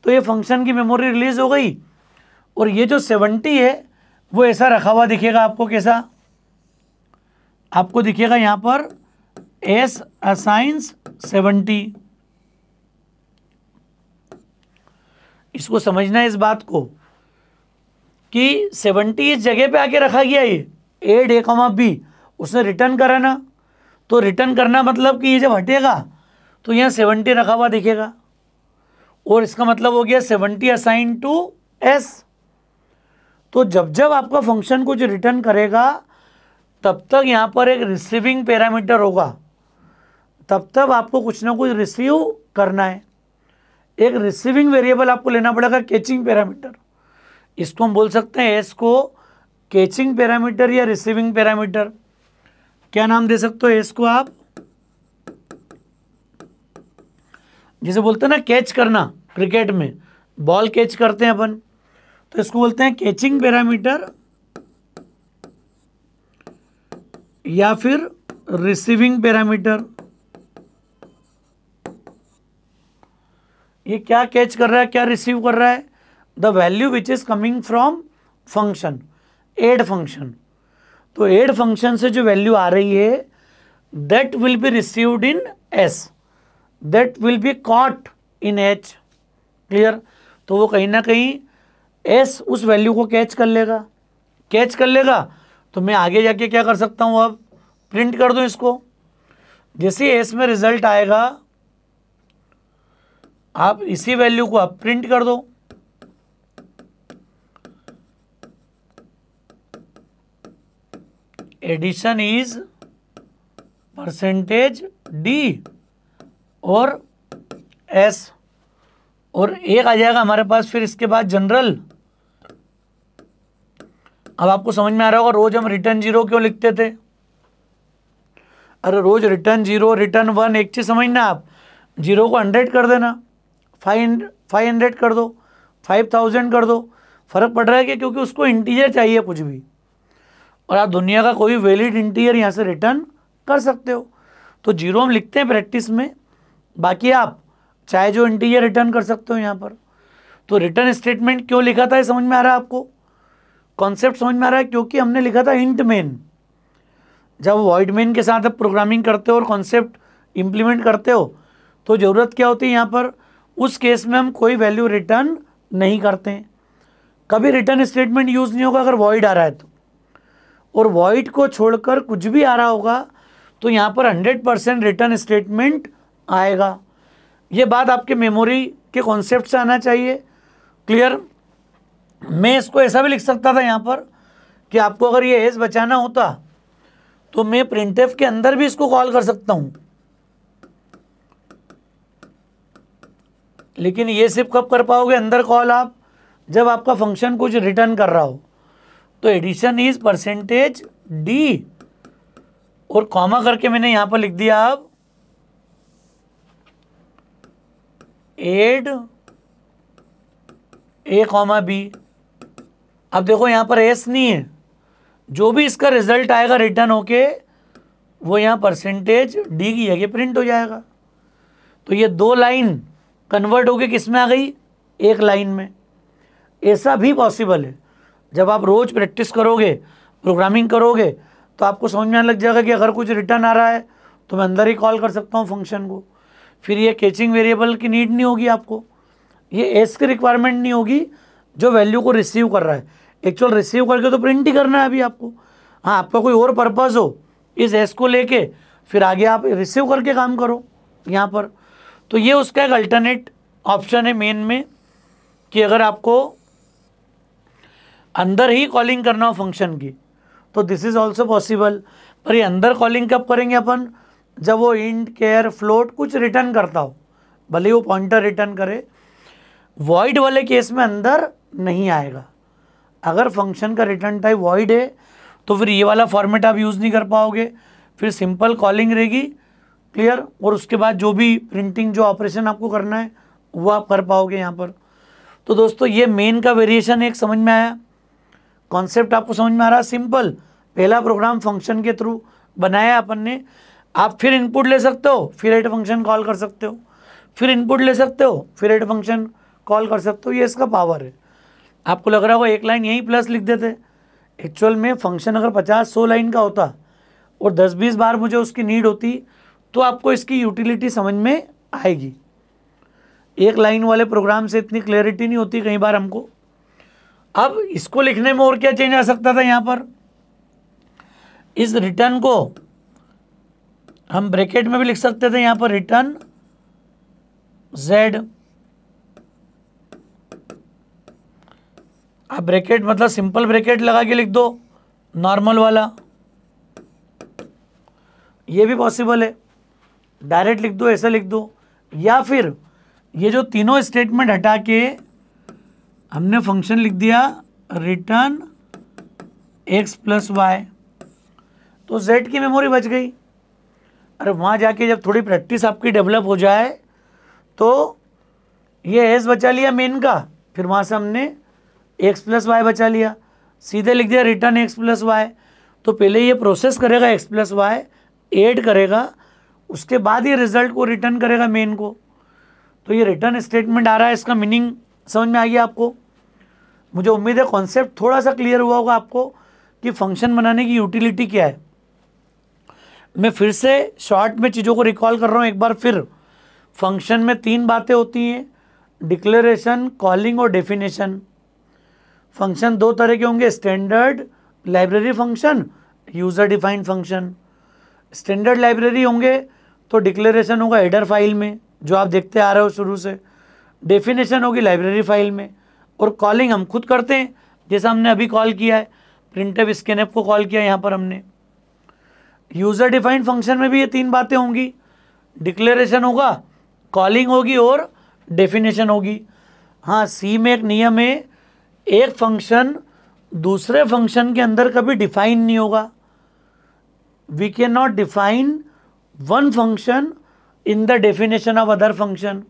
तो ये फंक्शन की मेमोरी रिलीज़ हो गई। और ये जो 70 है वो ऐसा रखा हुआ दिखेगा आपको, कैसा? आपको दिखेगा यहाँ पर S असाइंस 70। इसको समझना है इस बात को कि 70 इस जगह पे आके रखा गया, ये एड A, B उसने रिटर्न करा ना, तो रिटर्न करना मतलब कि ये जब हटेगा तो यहाँ 70 रखा हुआ दिखेगा। और इसका मतलब हो गया 70 असाइन टू S। तो जब जब आपका फंक्शन कुछ रिटर्न करेगा तब तक यहाँ पर एक रिसीविंग पैरामीटर होगा, तब तक आपको कुछ ना कुछ रिसीव करना है। एक रिसीविंग वेरिएबल आपको लेना पड़ेगा, कैचिंग पैरामीटर। इसको हम बोल सकते हैं एस को कैचिंग पैरामीटर या रिसीविंग पैरामीटर। क्या नाम दे सकते हो एस को आप? जैसे बोलते हैं ना कैच करना, क्रिकेट में बॉल कैच करते हैं अपन, तो इसको बोलते हैं कैचिंग पैरामीटर या फिर रिसीविंग पैरामीटर। ये क्या कैच कर रहा है, क्या रिसीव कर रहा है? The value which is coming from function, add function. तो एड फंक्शन से जो वैल्यू आ रही है that will be received in s, that will be caught in h. Clear? तो वो कहीं ना कहीं एस उस वैल्यू को कैच कर लेगा, कैच कर लेगा तो मैं आगे जाके क्या कर सकता हूँ, अब प्रिंट कर दूँ इसको। जैसे एस में रिजल्ट आएगा आप इसी वैल्यू को आप प्रिंट कर दो। एडिशन इज परसेंटेज डी और एस, और एक आ जाएगा हमारे पास फिर इसके बाद जनरल। अब आपको समझ में आ रहा होगा रोज हम रिटर्न 0 क्यों लिखते थे। अरे रोज रिटर्न 0, रिटर्न 1, एक चीज समझना, आप 0 को 100 कर देना, 500 कर दो, 5000 कर दो, फ़र्क पड़ रहा है कि क्योंकि उसको इंटीजर चाहिए कुछ भी, और आप दुनिया का कोई वैलिड इंटीजर यहाँ से रिटर्न कर सकते हो। तो जीरो हम लिखते हैं प्रैक्टिस में, बाकी आप चाहे जो इंटीजर रिटर्न कर सकते हो यहाँ पर। तो रिटर्न स्टेटमेंट क्यों लिखा था ये समझ में आ रहा है आपको, कॉन्सेप्ट समझ में आ रहा है, क्योंकि हमने लिखा था इंट मेन। जब वॉइड मेन के साथ आप प्रोग्रामिंग करते हो और कॉन्सेप्ट इम्प्लीमेंट करते हो तो ज़रूरत क्या होती है यहाँ पर, उस केस में हम कोई वैल्यू रिटर्न नहीं करते हैं। कभी रिटर्न स्टेटमेंट यूज़ नहीं होगा अगर वॉइड आ रहा है तो, और वॉइड को छोड़कर कुछ भी आ रहा होगा तो यहाँ पर 100% रिटर्न स्टेटमेंट आएगा। ये बात आपके मेमोरी के कॉन्सेप्ट से आना चाहिए। क्लियर। मैं इसको ऐसा भी लिख सकता था यहाँ पर कि आपको अगर ये एज बचाना होता तो मैं प्रिंटफ के अंदर भी इसको कॉल कर सकता हूँ, लेकिन ये सिर्फ कब कर पाओगे अंदर कॉल आप, जब आपका फंक्शन कुछ रिटर्न कर रहा हो। तो एडिशन इज परसेंटेज डी, और कॉमा करके मैंने यहाँ पर लिख दिया अब एड ए कॉमा बी। अब देखो यहाँ पर एस नहीं है, जो भी इसका रिजल्ट आएगा रिटर्न होके वो यहाँ परसेंटेज डी की जगह प्रिंट हो जाएगा। तो ये 2 लाइन कन्वर्ट होके किस में आ गई, एक लाइन में। ऐसा भी पॉसिबल है, जब आप रोज़ प्रैक्टिस करोगे, प्रोग्रामिंग करोगे, तो आपको समझ में आने लग जाएगा कि अगर कुछ रिटर्न आ रहा है तो मैं अंदर ही कॉल कर सकता हूँ फंक्शन को। फिर ये कैचिंग वेरिएबल की नीड नहीं होगी आपको, ये एस की रिक्वायरमेंट नहीं होगी जो वैल्यू को रिसीव कर रहा है। एक्चुअल रिसीव करके तो प्रिंट ही करना है अभी आपको। हाँ, आपका कोई और पर्पज़ हो इस एस को लेके, फिर आगे आप रिसीव करके काम करो यहाँ पर। तो ये उसका एक अल्टरनेट ऑप्शन है मेन में, कि अगर आपको अंदर ही कॉलिंग करना हो फंक्शन की तो दिस इज़ ऑल्सो पॉसिबल। पर ये अंदर कॉलिंग कब करेंगे अपन, जब वो इंट केयर फ्लोट कुछ रिटर्न करता हो, भले वो पॉइंटर रिटर्न करे। वॉइड वाले केस में अंदर नहीं आएगा। अगर फंक्शन का रिटर्न टाइप वॉइड है तो फिर ये वाला फॉर्मेट आप यूज़ नहीं कर पाओगे, फिर सिंपल कॉलिंग रहेगी। क्लियर। और उसके बाद जो भी प्रिंटिंग जो ऑपरेशन आपको करना है वो आप कर पाओगे यहाँ पर। तो दोस्तों ये मेन का वेरिएशन एक समझ में आया, कॉन्सेप्ट आपको समझ में आ रहा। सिंपल पहला प्रोग्राम फंक्शन के थ्रू बनाया अपन ने। आप फिर इनपुट ले सकते हो, फिर ऐड फंक्शन कॉल कर सकते हो, फिर इनपुट ले सकते हो, फिर ऐड फंक्शन कॉल कर सकते हो। ये इसका पावर है। आपको लग रहा होगा एक लाइन यहीं प्लस लिख देते, एक्चुअल में फंक्शन अगर 50-100 लाइन का होता और 10-20 बार मुझे उसकी नीड होती तो आपको इसकी यूटिलिटी समझ में आएगी। एक लाइन वाले प्रोग्राम से इतनी क्लैरिटी नहीं होती कई बार हमको। अब इसको लिखने में और क्या चेंज आ सकता था यहाँ पर, इस रिटर्न को हम ब्रैकेट में भी लिख सकते थे यहाँ पर, रिटर्न z। आप ब्रैकेट मतलब सिंपल ब्रैकेट लगा के लिख दो, नॉर्मल वाला, ये भी पॉसिबल है। डायरेक्ट लिख दो, ऐसा लिख दो, या फिर ये जो तीनों स्टेटमेंट हटा के हमने फंक्शन लिख दिया रिटर्न x + y, तो z की मेमोरी बच गई। अरे वहाँ जाके जब थोड़ी प्रैक्टिस आपकी डेवलप हो जाए तो ये s बचा लिया मेन का, फिर वहाँ से हमने x + y बचा लिया, सीधे लिख दिया रिटर्न x + y। तो पहले ये प्रोसेस करेगा x + y, ऐड करेगा, उसके बाद ये रिजल्ट को रिटर्न करेगा मेन को। तो ये रिटर्न स्टेटमेंट आ रहा है, इसका मीनिंग समझ में आ गया आपको। मुझे उम्मीद है कॉन्सेप्ट थोड़ा सा क्लियर हुआ होगा आपको कि फंक्शन बनाने की यूटिलिटी क्या है। मैं फिर से शॉर्ट में चीज़ों को रिकॉल कर रहा हूँ एक बार फिर। फंक्शन में 3 बातें होती हैं, डिक्लेरेशन, कॉलिंग और डेफिनेशन। फंक्शन 2 तरह के होंगे, standard library function, user defined function. Standard library होंगे तो डिक्लेरेशन होगा हेडर फाइल में जो आप देखते आ रहे हो शुरू से, डेफिनेशन होगी लाइब्रेरी फाइल में, और कॉलिंग हम खुद करते हैं जैसा हमने अभी कॉल किया है, प्रिंटफ स्कैनफ को कॉल किया यहाँ पर हमने। यूज़र डिफाइंड फंक्शन में भी ये 3 बातें होंगी, डिक्लेरेशन होगा, कॉलिंग होगी और डेफिनेशन होगी। हाँ, सी में एक नियम है, एक फंक्शन दूसरे फंक्शन के अंदर कभी डिफाइन नहीं होगा। We can not define one function in the definition of other function.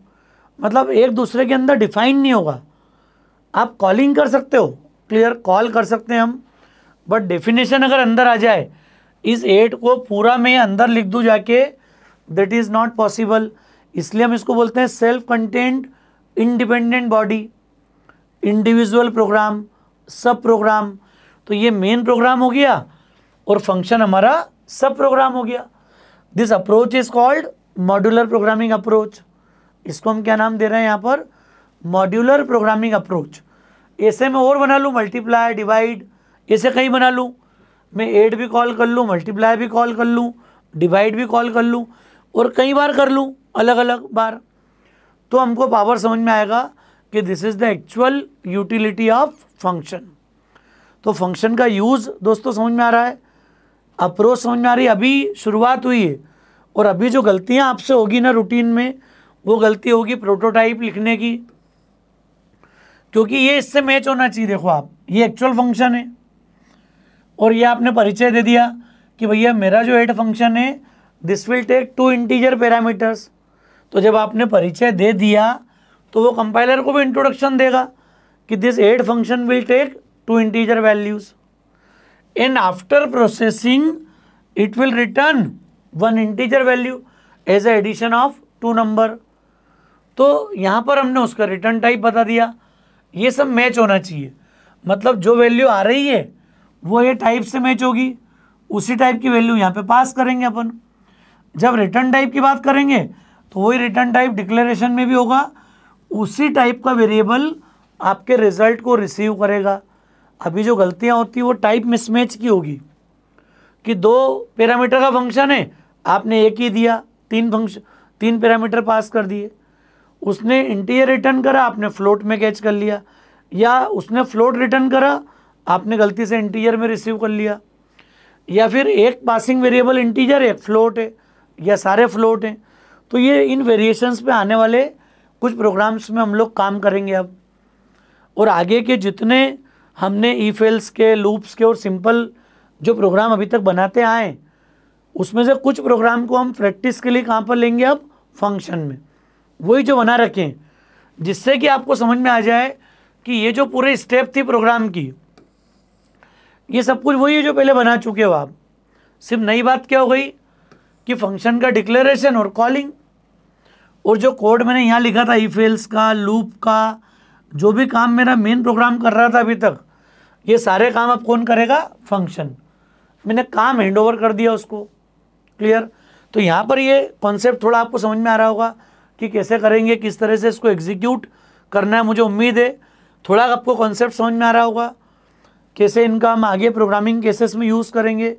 मतलब एक दूसरे के अंदर डिफाइन नहीं होगा। आप कॉलिंग कर सकते हो, क्लियर, कॉल कर सकते हैं हम, बट डेफिनेशन अगर अंदर आ जाए, इस 8 को पूरा मैं अंदर लिख दूँ जाके, दैट इज़ नॉट पॉसिबल। इसलिए हम इसको बोलते हैं self content independent body, individual program, sub program. तो ये मेन प्रोग्राम हो गया और फंक्शन हमारा सब प्रोग्राम हो गया। This approach is called modular programming approach. इसको हम क्या नाम दे रहे हैं यहाँ पर, मॉड्यूलर प्रोग्रामिंग अप्रोच। ऐसे मैं और बना लूँ, मल्टीप्लाई, डिवाइड, ऐसे कहीं बना लूँ, मैं 8 भी कॉल कर लूँ, मल्टीप्लाई भी कॉल कर लूँ, डिवाइड भी कॉल कर लूँ, और कई बार कर लूँ, अलग अलग बार, तो हमको पावर समझ में आएगा कि this is the actual utility of function. तो फंक्शन का यूज़ दोस्तों समझ में आ रहा है, अप्रोच समझ में आ रही है। अभी शुरुआत हुई है, और अभी जो गलतियां आपसे होगी ना रूटीन में, वो गलती होगी प्रोटोटाइप लिखने की, क्योंकि ये इससे मैच होना चाहिए। देखो आप, ये एक्चुअल फंक्शन है और ये आपने परिचय दे दिया कि भैया मेरा जो 8 फंक्शन है this will take 2 integer parameters. तो जब आपने परिचय दे दिया तो वो कंपाइलर को भी इंट्रोडक्शन देगा कि this 8 function will take 2 integer values and after processing it will return 1 integer value as a addition of 2 number. तो यहाँ पर हमने उसका रिटर्न टाइप बता दिया। ये सब मैच होना चाहिए, मतलब जो वैल्यू आ रही है वो ये टाइप से मैच होगी, उसी टाइप की वैल्यू यहाँ पे पास करेंगे अपन। जब रिटर्न टाइप की बात करेंगे तो वही रिटर्न टाइप डिक्लेरेशन में भी होगा, उसी टाइप का वेरिएबल आपके रिजल्ट को रिसीव करेगा। अभी जो गलतियाँ होती है वो टाइप मिसमैच की होगी कि 2 पैरामीटर का फंक्शन है, आपने एक ही दिया, 3 पैरामीटर पास कर दिए, उसने इंटीजर रिटर्न करा, आपने फ्लोट में कैच कर लिया, या उसने फ्लोट रिटर्न करा, आपने गलती से इंटीजर में रिसीव कर लिया, या फिर एक पासिंग वेरिएबल इंटीजर है, एक फ्लोट है, या सारे फ्लोट हैं। तो ये इन वेरिएशंस पे आने वाले कुछ प्रोग्राम्स में हम लोग काम करेंगे अब। और आगे के जितने हमने इफ एल्स के, लूप्स के और सिंपल जो प्रोग्राम अभी तक बनाते आए, उसमें से कुछ प्रोग्राम को हम प्रैक्टिस के लिए कहाँ पर लेंगे अब, फंक्शन में, वही जो बना रखें, जिससे कि आपको समझ में आ जाए कि ये जो पूरे स्टेप थी प्रोग्राम की, ये सब कुछ वही है जो पहले बना चुके हो आप। सिर्फ नई बात क्या हो गई कि फंक्शन का डिक्लेरेशन और कॉलिंग, और जो कोड मैंने यहाँ लिखा था इफ एल्स का, लूप का, जो भी काम मेरा मेन प्रोग्राम कर रहा था अभी तक, ये सारे काम अब कौन करेगा, फंक्शन। मैंने काम हैंड ओवर कर दिया उसको, क्लियर। तो यहाँ पर ये कॉन्सेप्ट थोड़ा आपको समझ में आ रहा होगा कि कैसे करेंगे, किस तरह से इसको एग्जीक्यूट करना है। मुझे उम्मीद है थोड़ा आपको कॉन्सेप्ट समझ में आ रहा होगा, कैसे इनका हम आगे प्रोग्रामिंग केसेस में यूज़ करेंगे।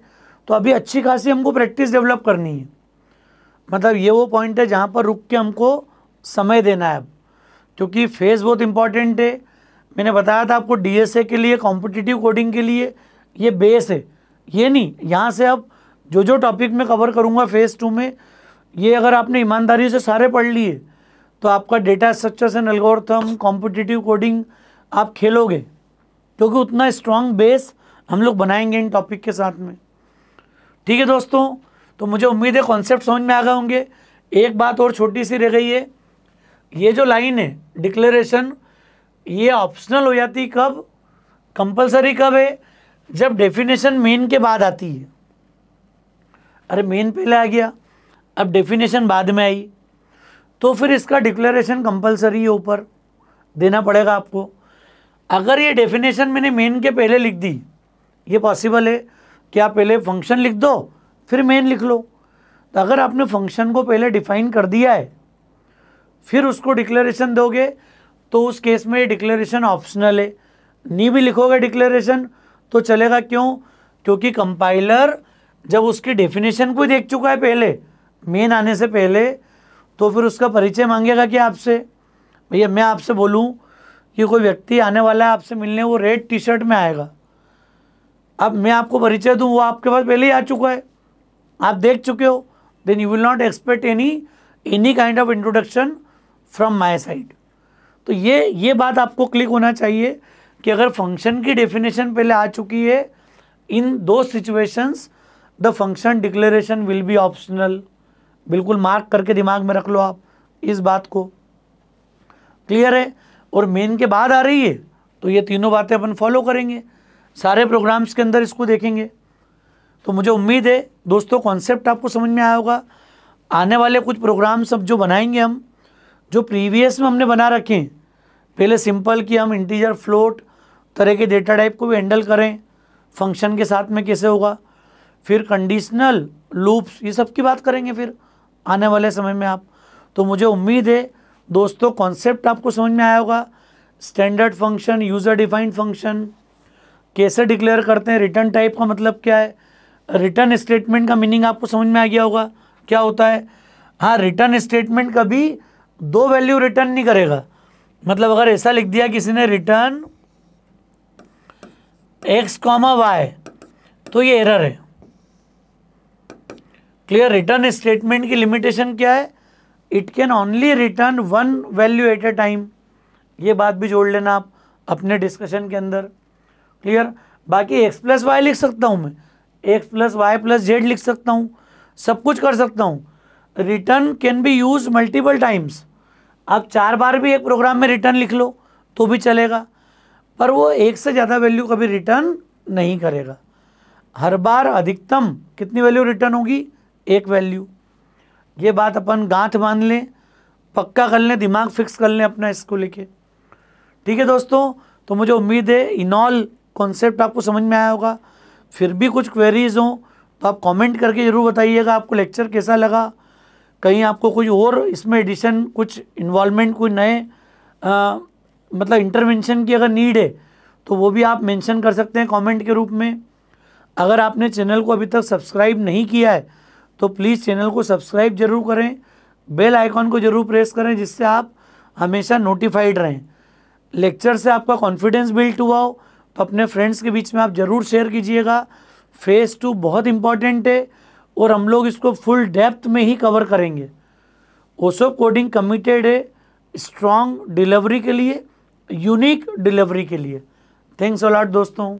तो अभी अच्छी खासी हमको प्रैक्टिस डेवलप करनी है, मतलब ये वो पॉइंट है जहाँ पर रुक के हमको समय देना है अब, क्योंकि फेज़ बहुत इंपॉर्टेंट है। मैंने बताया था आपको डीएसए के लिए, कॉम्पिटिटिव कोडिंग के लिए ये बेस है। ये नहीं, यहाँ से अब जो जो टॉपिक मैं कवर करूँगा फेज़ 2 में, ये अगर आपने ईमानदारी से सारे पढ़ लिए तो आपका data structures and algorithm, competitive coding आप खेलोगे, क्योंकि उतना स्ट्रॉन्ग बेस हम लोग बनाएंगे इन टॉपिक के साथ में। ठीक है दोस्तों, तो मुझे उम्मीद है कॉन्सेप्ट समझ में आ गए होंगे। एक बात और छोटी सी रह गई है, ये जो लाइन है डिक्लेरेशन, ये ऑप्शनल हो जाती कब, कंपलसरी कब है, जब डेफिनेशन मेन के बाद आती है। अरे मेन पहले आ गया, अब डेफिनेशन बाद में आई, तो फिर इसका डिक्लेरेशन कंपलसरी है, ऊपर देना पड़ेगा आपको। अगर ये डेफिनेशन मैंने मेन के पहले लिख दी, ये पॉसिबल है कि आप पहले फंक्शन लिख दो फिर मेन लिख लो। तो अगर आपने फंक्शन को पहले डिफाइन कर दिया है फिर उसको डिक्लेरेशन दोगे, तो उस केस में डिक्लेरेशन ऑप्शनल है। नहीं भी लिखोगे डिक्लेरेशन तो चलेगा, क्यों, क्योंकि कंपाइलर जब उसकी डेफिनेशन को देख चुका है पहले, मेन आने से पहले, तो फिर उसका परिचय मांगेगा कि आपसे, भैया मैं आपसे बोलूं कि कोई व्यक्ति आने वाला है आपसे मिलने, वो रेड टी शर्ट में आएगा, अब मैं आपको परिचय दूं, वो आपके पास पहले ही आ चुका है, आप देख चुके हो, then you will not expect any kind of introduction from my side. तो ये बात आपको क्लिक होना चाहिए कि अगर फंक्शन की डेफिनेशन पहले आ चुकी है, इन दो situations the function declaration will B optional. बिल्कुल मार्क करके दिमाग में रख लो आप इस बात को, क्लियर है। और मेन के बाद आ रही है तो ये तीनों बातें अपन फॉलो करेंगे, सारे प्रोग्राम्स के अंदर इसको देखेंगे। तो मुझे उम्मीद है दोस्तों कॉन्सेप्ट आपको समझ में आया होगा। आने वाले कुछ प्रोग्राम सब जो बनाएंगे हम, जो प्रीवियस में हमने बना रखे हैं, पहले सिंपल कि हम इंटीजर फ्लोट तरह के डेटा टाइप को भी हैंडल करें, फंक्शन के साथ में कैसे होगा, फिर कंडीशनल लूप्स, ये सब की बात करेंगे फिर आने वाले समय में आप। तो मुझे उम्मीद है दोस्तों कॉन्सेप्ट आपको समझ में आया होगा। Standard function, user defined function कैसे डिक्लेयर करते हैं, रिटर्न टाइप का मतलब क्या है, रिटर्न स्टेटमेंट का मीनिंग आपको समझ में आ गया होगा क्या होता है। हाँ, रिटर्न स्टेटमेंट कभी 2 वैल्यू रिटर्न नहीं करेगा। मतलब अगर ऐसा लिख दिया किसी ने रिटर्न x, y, तो ये एरर है। क्लियर। रिटर्न स्टेटमेंट की लिमिटेशन क्या है, it can only return 1 value at a time. ये बात भी जोड़ लेना आप अपने डिस्कशन के अंदर। क्लियर। बाकी x + y लिख सकता हूँ मैं, x + y + z लिख सकता हूँ, सब कुछ कर सकता हूँ। Return can be use multiple times. आप 4 बार भी एक प्रोग्राम में रिटर्न लिख लो तो भी चलेगा, पर वो एक से ज़्यादा वैल्यू कभी रिटर्न नहीं करेगा। हर बार अधिकतम कितनी वैल्यू रिटर्न होगी, 1 वैल्यू। ये बात अपन गांठ बांध लें, पक्का कर लें, दिमाग फिक्स कर लें अपना इसको लेके। ठीक है दोस्तों, तो मुझे उम्मीद है इनऑल कॉन्सेप्ट आपको समझ में आया होगा। फिर भी कुछ क्वेरीज हों तो आप कमेंट करके ज़रूर बताइएगा आपको लेक्चर कैसा लगा। कहीं आपको कुछ और इसमें एडिशन, कुछ इन्वॉल्वमेंट, कोई नए मतलब इंटरवेंशन की अगर नीड है तो वो भी आप मेंशन कर सकते हैं कमेंट के रूप में। अगर आपने चैनल को अभी तक सब्सक्राइब नहीं किया है तो प्लीज़ चैनल को सब्सक्राइब जरूर करें, बेल आइकॉन को जरूर प्रेस करें, जिससे आप हमेशा नोटिफाइड रहें। लेक्चर से आपका कॉन्फिडेंस बिल्ड हुआ हो तो अपने फ्रेंड्स के बीच में आप ज़रूर शेयर कीजिएगा। फेज़ 2 बहुत इंपॉर्टेंट है और हम लोग इसको फुल डेप्थ में ही कवर करेंगे। ओसो कोडिंग कमिटेड है स्ट्रॉन्ग डिलीवरी के लिए, यूनिक डिलीवरी के लिए। थैंक्स अ लॉट दोस्तों।